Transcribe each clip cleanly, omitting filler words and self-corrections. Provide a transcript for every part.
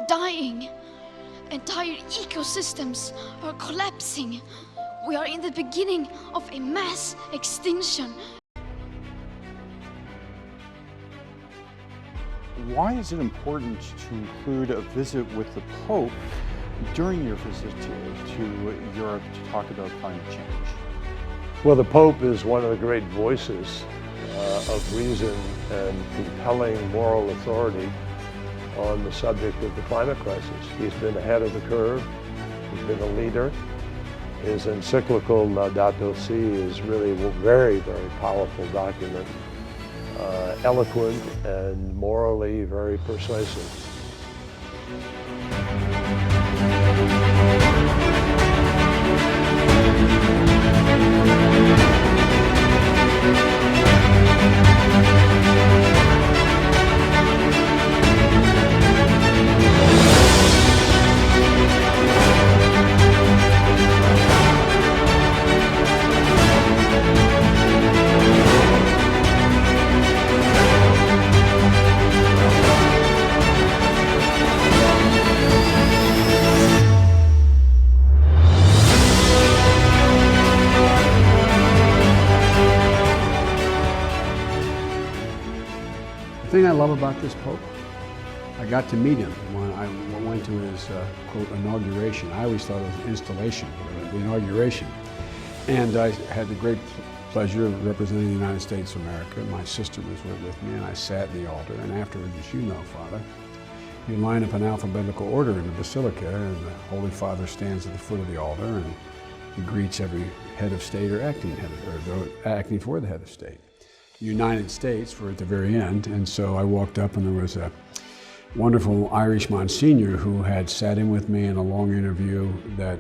dying. Entire ecosystems are collapsing. We are in the beginning of a mass extinction. Why is it important to include a visit with the Pope during your visit to Europe to talk about climate change? Well, the Pope is one of the great voices of reason and compelling moral authority on the subject of the climate crisis. He's been ahead of the curve. He's been a leader. His encyclical Laudato Si is really a very, very powerful document, eloquent and morally very persuasive. The thing I love about this Pope, I got to meet him when I went to his, quote, inauguration. I always thought it was installation, but the inauguration. And I had the great pleasure of representing the United States of America. My sister was with me, and I sat in the altar. And afterwards, as you know, Father, you line up in alphabetical order in the Basilica, and the Holy Father stands at the foot of the altar, and he greets every head of state or acting for the head of state. The United States were at the very end, and so I walked up, and there was a wonderful Irish Monsignor who had sat in with me in a long interview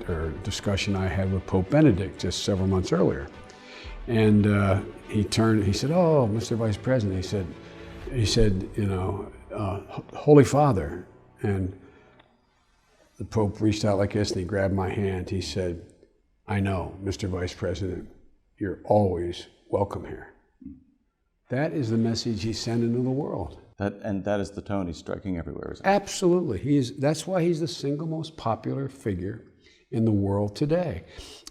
or discussion I had with Pope Benedict just several months earlier. And he said, "Oh, Mr. Vice President," he said, you know, Holy Father. And the Pope reached out like this and he grabbed my hand. He said, "I know, Mr. Vice President, you're always welcome here." That is the message he's sending to the world. And that is the tone he's striking everywhere, isn't it? Absolutely. That's why he's the single most popular figure in the world today.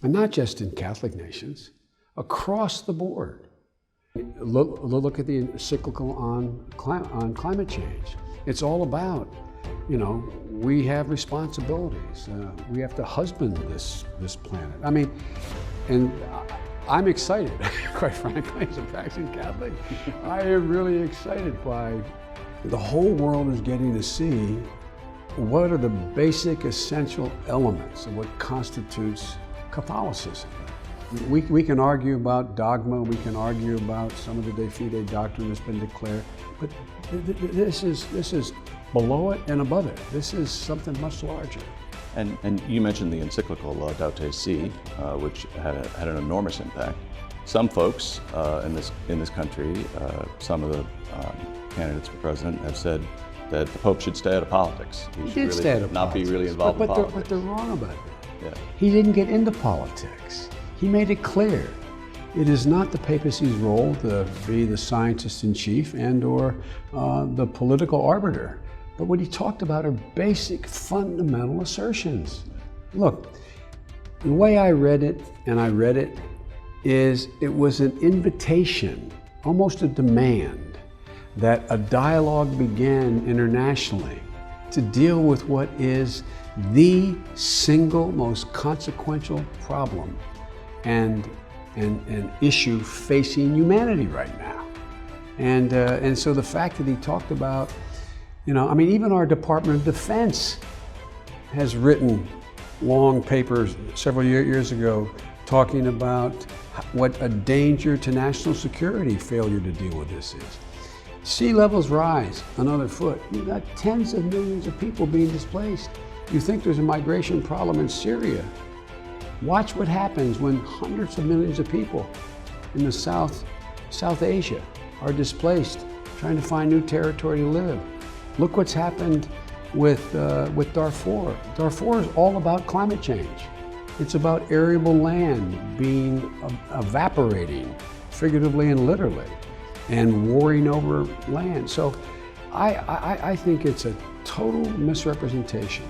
And not just in Catholic nations, across the board. Look at the encyclical on climate change. It's all about, you know, we have responsibilities. We have to husband this planet. I mean, and I'm excited, quite frankly, as a practicing Catholic. I am really excited by the whole world is getting to see what are the basic essential elements of what constitutes Catholicism. We can argue about dogma, we can argue about some of the De Fide doctrine that's been declared, but this is below it and above it. This is something much larger. And you mentioned the encyclical Laudato Si, which had an enormous impact. Some folks in this country, some of the candidates for president have said that the Pope should stay out of politics. He should really not be really involved in politics. But they're wrong about it. Yeah. He didn't get into politics. He made it clear. It is not the papacy's role to be the scientist in chief or the political arbiter. But what he talked about are basic, fundamental assertions. Look, the way I read it, is it was an invitation, almost a demand, that a dialogue began internationally to deal with what is the single most consequential problem and an issue facing humanity right now. And so the fact that he talked about, you know, I mean, even our Department of Defense has written long papers several years ago talking about what a danger to national security failure to deal with this is. Sea levels rise another foot. You've got tens of millions of people being displaced. You think there's a migration problem in Syria. Watch what happens when hundreds of millions of people in the South Asia are displaced, trying to find new territory to live. Look what's happened with Darfur. Darfur is all about climate change. It's about arable land evaporating, figuratively and literally, and warring over land. So I think it's a total misrepresentation